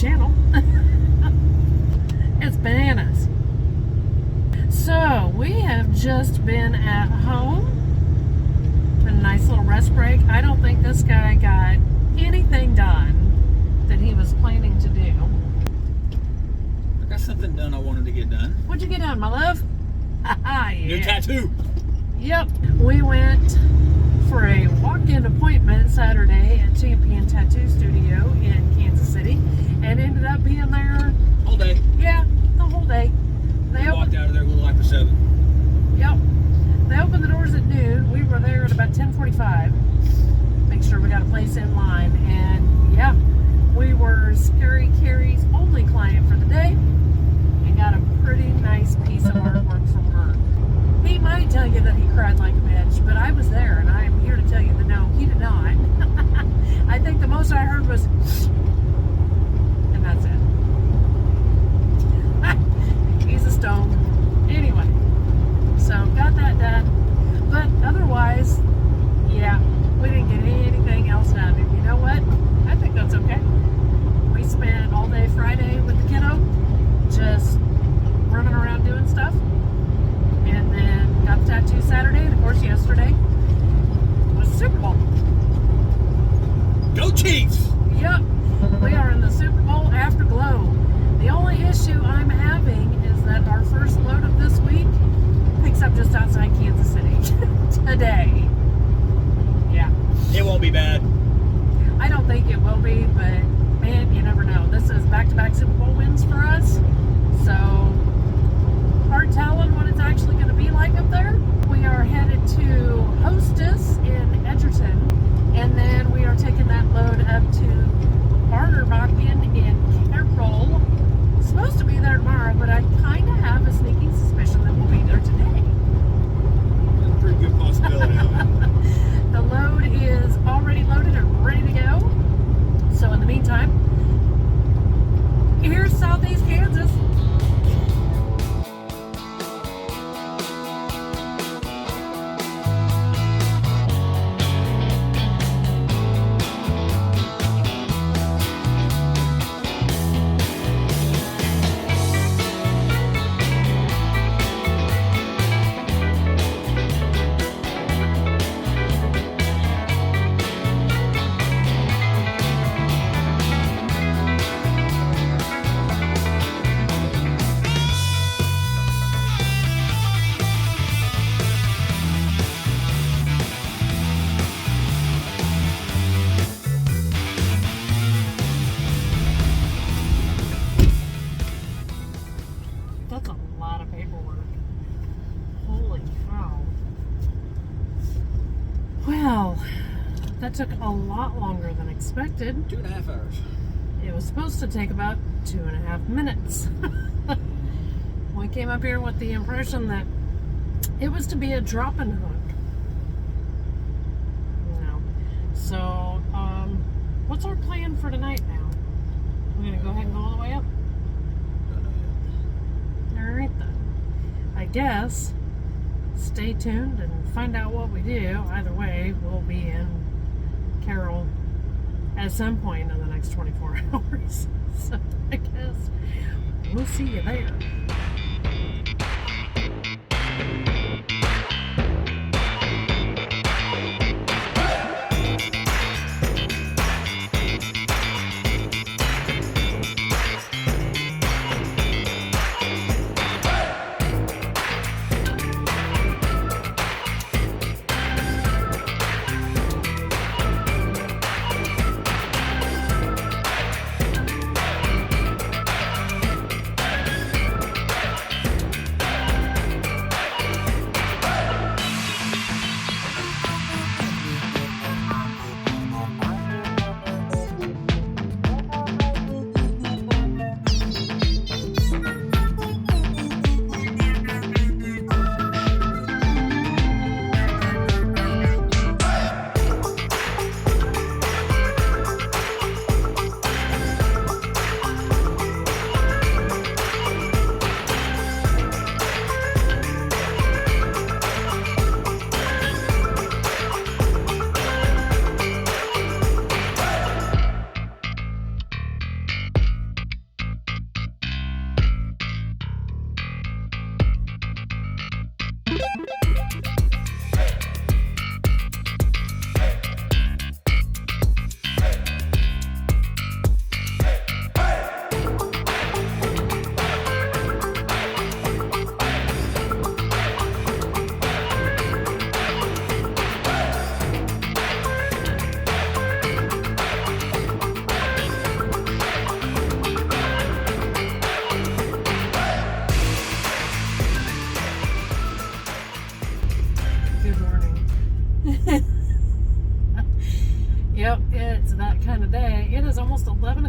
channel. It's bananas. So we have just been at home. A nice little rest break. I don't think this guy got anything done that he was planning to do. I got something done I wanted to get done. What'd you get done, my love? Yeah. New tattoo. Yep. We went for a walk-in appointment Saturday at Champion Tattoo Studio in Kansas City and ended up being there All day. Yeah, the whole day. We walked out of there a little after 7. Yep. They opened the doors at noon. We were there at about 10:45. Make sure we got a place in line. And yeah, we were Scary Carrie's only client for the day and got a pretty nice piece of artwork from her. He might tell you that he cried like a bitch, but I was there and I am here to tell you that no, he did not. I think the most I heard was, and that's it. He's a stone. Anyway, so got that done. But otherwise, yeah, we didn't get anything else done. And you know what? I think that's okay. We spent all day Friday with the kiddo, just running around doing stuff. And then got the tattoo Saturday. And of course, yesterday was Super Bowl. Go Chiefs! Yep, we are in the Super Bowl Afterglow. The only issue I'm having is that our first load of this week picks up just outside Kansas City today. Yeah. It won't be bad. I don't think it will be, but man, you never know. This is back-to-back Super Bowl wins for us, so hard telling what it's actually going to be like up there. We are headed to Hostess in Edgerton, and then we are taking that load up to Barterbakken in Carroll. Supposed to be there tomorrow, but I kind of have a sneaking suspicion that we'll be there today. That's a pretty good possibility of it. The load is already loaded and ready to go. So in the meantime, here's Southeast Kansas. That's a lot of paperwork. Holy cow. Well, that took a lot longer than expected. 2.5 hours. It was supposed to take about 2.5 minutes. We came up here with the impression that it was to be a drop and hook. No. So, what's our plan for tonight now? We're gonna go ahead and go all the way up? Don't know yet. Alright then. I guess stay tuned and find out what we do. Either way, we'll be in Carroll at some point in the next 24 hours. So I guess we'll see you there.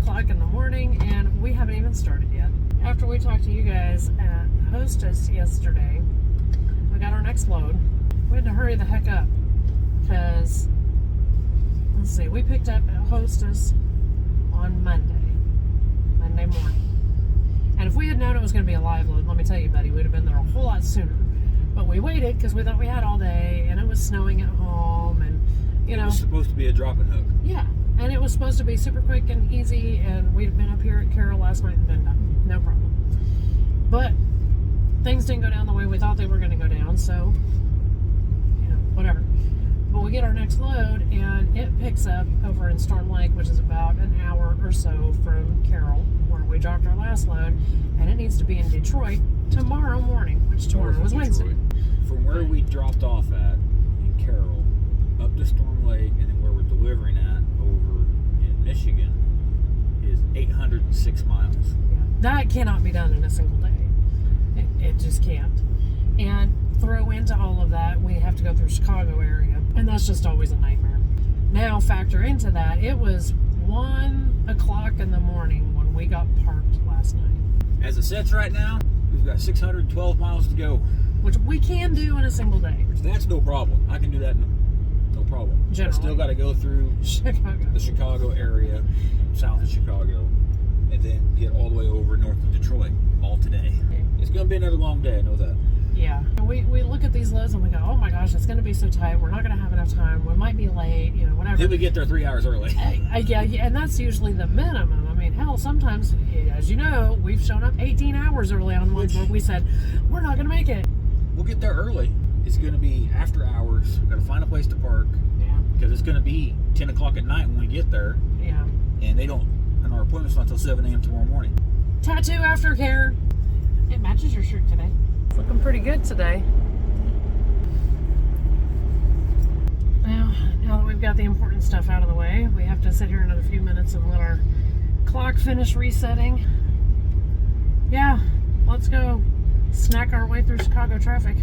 o'clock in the morning, and we haven't even started yet. After we talked to you guys at Hostess yesterday, we got our next load. We had to hurry the heck up because, let's see, we picked up at Hostess on Monday morning. And if we had known it was going to be a live load, let me tell you, buddy, we'd have been there a whole lot sooner. But we waited because we thought we had all day, and it was snowing at home, and you know, it was supposed to be a drop and hook. Yeah, and it was supposed to be super quick and easy, and we'd been up here at Carroll last night and been done, no problem. But things didn't go down the way we thought they were going to go down, so you know, whatever. But we get our next load, and it picks up over in Storm Lake, which is about an hour or so from Carroll, where we dropped our last load, and it needs to be in Detroit tomorrow morning, which tomorrow was Wednesday. From where we dropped off at in Carroll, up to Storm Lake, and then where we're delivering at over in Michigan is 806 miles. Yeah, that cannot be done in a single day. It just can't. And throw into all of that, we have to go through Chicago area, and that's just always a nightmare. Now factor into that, it was 1 o'clock in the morning when we got parked last night. As it sits right now, we've got 612 miles to go. Which we can do in a single day. That's no problem. I can do that no problem. Generally. I still got to go through Chicago. The Chicago area, south of Chicago, and then get all the way over north of Detroit, all today. It's going to be another long day, I know that. Yeah. We look at these loads and we go, oh my gosh, it's going to be so tight. We're not going to have enough time. We might be late, you know, whatever. Then we get there 3 hours early. Yeah, and that's usually the minimum. I mean, hell, sometimes, as you know, we've shown up 18 hours early on ones where we said, we're not going to make it. We'll get there early. It's going to be after hours. We've got to find a place to park. Yeah. Because it's going to be 10 o'clock at night when we get there. Yeah. And our appointment's not until 7 a.m. tomorrow morning. Tattoo aftercare. It matches your shirt today. It's looking pretty good today. Now that we've got the important stuff out of the way, we have to sit here another few minutes and let our clock finish resetting. Yeah, let's go snack our way through Chicago traffic.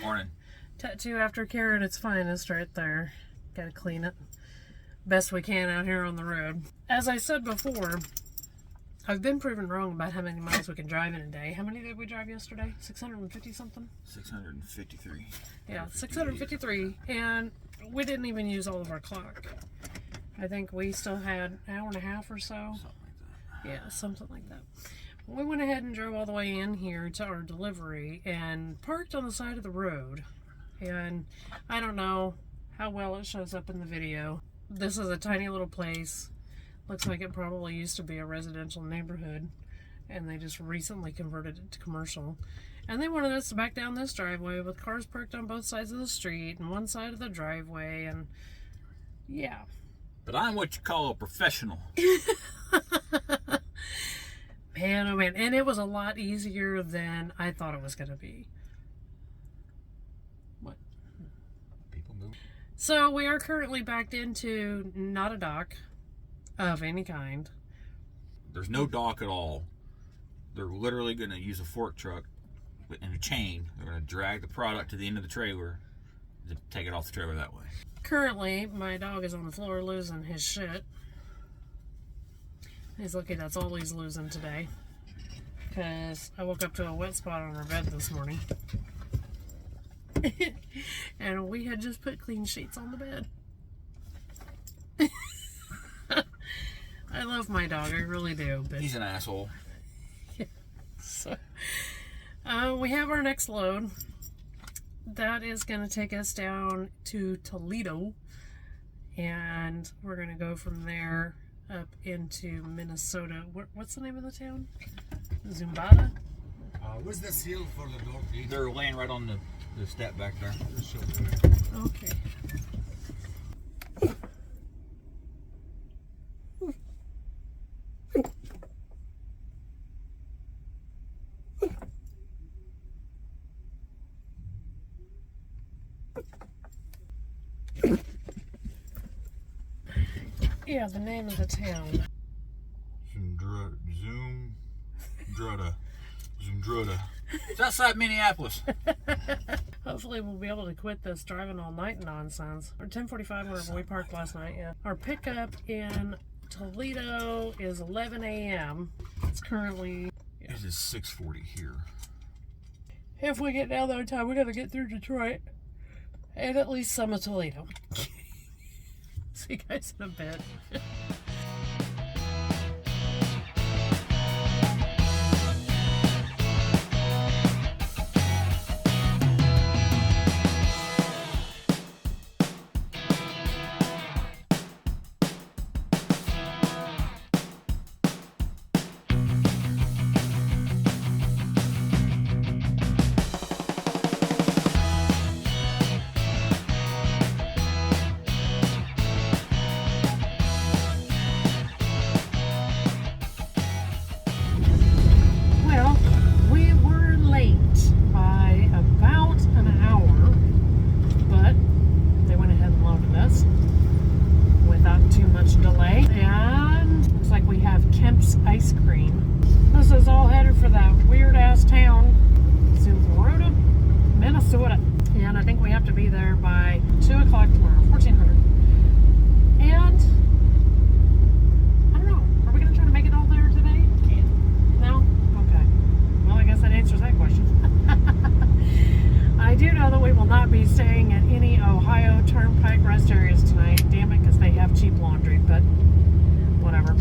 Morning. Tattoo aftercare at its finest right there. Gotta clean it best we can out here on the road. As I said before, I've been proven wrong about how many miles we can drive in a day. How many did we drive yesterday? 650 something? 653. Yeah, 653. And we didn't even use all of our clock. I think we still had an hour and a half or so. Something like that. Yeah, something like that. We went ahead and drove all the way in here to our delivery and parked on the side of the road. And I don't know how well it shows up in the video. This is a tiny little place. Looks like it probably used to be a residential neighborhood, and they just recently converted it to commercial. And they wanted us to back down this driveway with cars parked on both sides of the street and one side of the driveway, and yeah. But I'm what you call a professional. Man, oh man. And it was a lot easier than I thought it was going to be. What? People move. So we are currently backed into not a dock of any kind. There's no dock at all. They're literally going to use a fork truck and a chain. They're going to drag the product to the end of the trailer to take it off the trailer that way. Currently, my dog is on the floor losing his shit. He's lucky that's all he's losing today. Because I woke up to a wet spot on our bed this morning. And we had just put clean sheets on the bed. I love my dog, I really do. But He's an asshole. yeah. So, we have our next load. That is going to take us down to Toledo. And we're going to go from there up into Minnesota. What's the name of the town? Zumbada? Where's the seal for the door, please? They're laying right on the step back there. Okay. Yeah, the name of the town. Zumdruda. It's outside Minneapolis. Hopefully we'll be able to quit this driving all night nonsense. Or 10:45 wherever we parked last night, yeah. Our pickup in Toledo is 11 a.m. It's currently... It is 6:40 here. If we get down there in time, we gotta get through Detroit. And at least some of Toledo. See you guys in a bit. Ice cream. This is all headed for that weird ass town, Zumbrota, Minnesota. And I think we have to be there by 2 o'clock tomorrow, 1400. And I don't know, are we going to try to make it all there today? No? Okay. Well, I guess that answers that question. I do know that we will not be staying at any Ohio Turnpike rest areas tonight. Damn it, because they have cheap laundry, but whatever.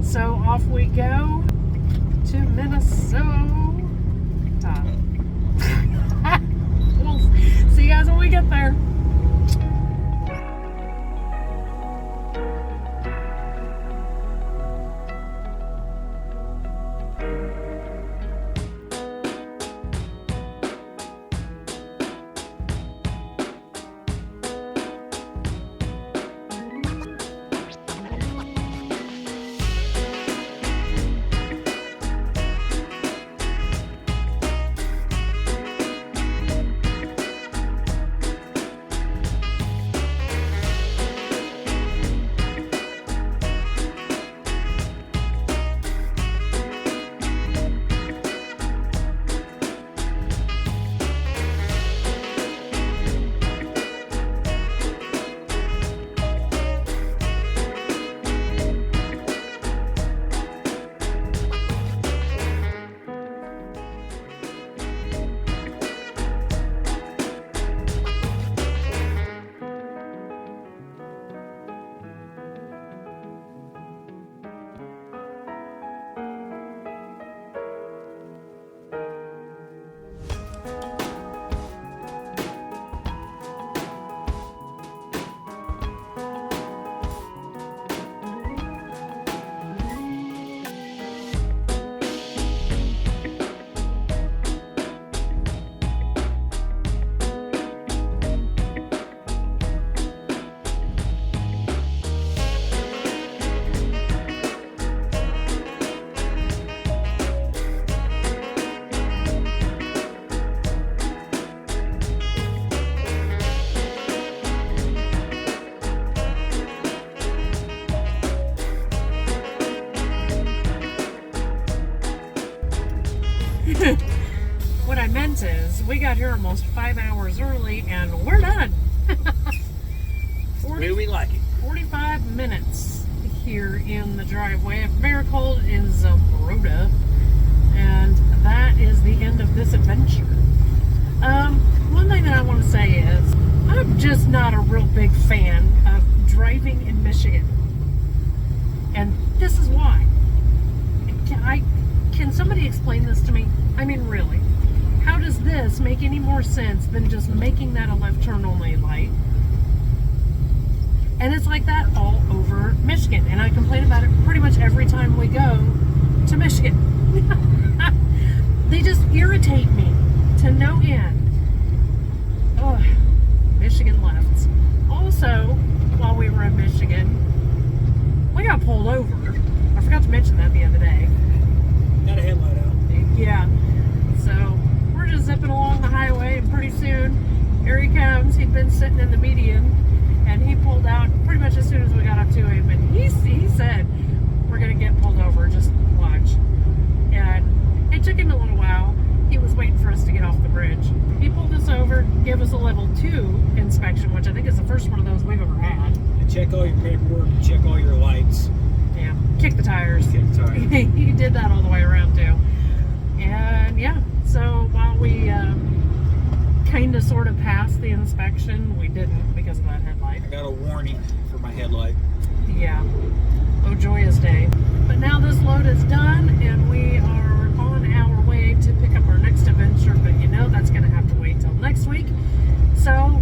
So off we go to Minnesota. We'll see you guys when we get there. is, we got here almost 5 hours early, and we're done. The way we like it. 45 minutes here in the driveway at Maricold in Zumbrota, and that is the end of this adventure. One thing that I want to say is I'm just not a real big fan of driving in Michigan, and this is why. Can somebody explain this to me? I mean, really, how does this make any more sense than just making that a left turn only light? And it's like that all over Michigan. And I complain about it pretty much every time we go to Michigan. They just irritate me to no end. Oh, Michigan lefts. Also, while we were in Michigan, we got pulled over. I forgot to mention that the other day. Got a headlight out. Yeah. So, we're just zipping along the highway, and pretty soon, here he comes. He'd been sitting in the median. And he pulled out pretty much as soon as we got up to him, and he said, "We're gonna get pulled over. Just watch." And it took him a little while. He was waiting for us to get off the bridge. He pulled us over, gave us a level 2 inspection, which I think is the first one of those we've ever had. And check all your paperwork. Check all your lights. Yeah, kick the tires. Kick the tires. He did that all the way around too. And yeah, so while we kind of sort of passed the inspection, we didn't because of that headlight. I got a warning for my headlight. Yeah. Oh, joyous day. But now this load is done, and we are on our way to pick up our next adventure, but you know that's going to have to wait till next week. So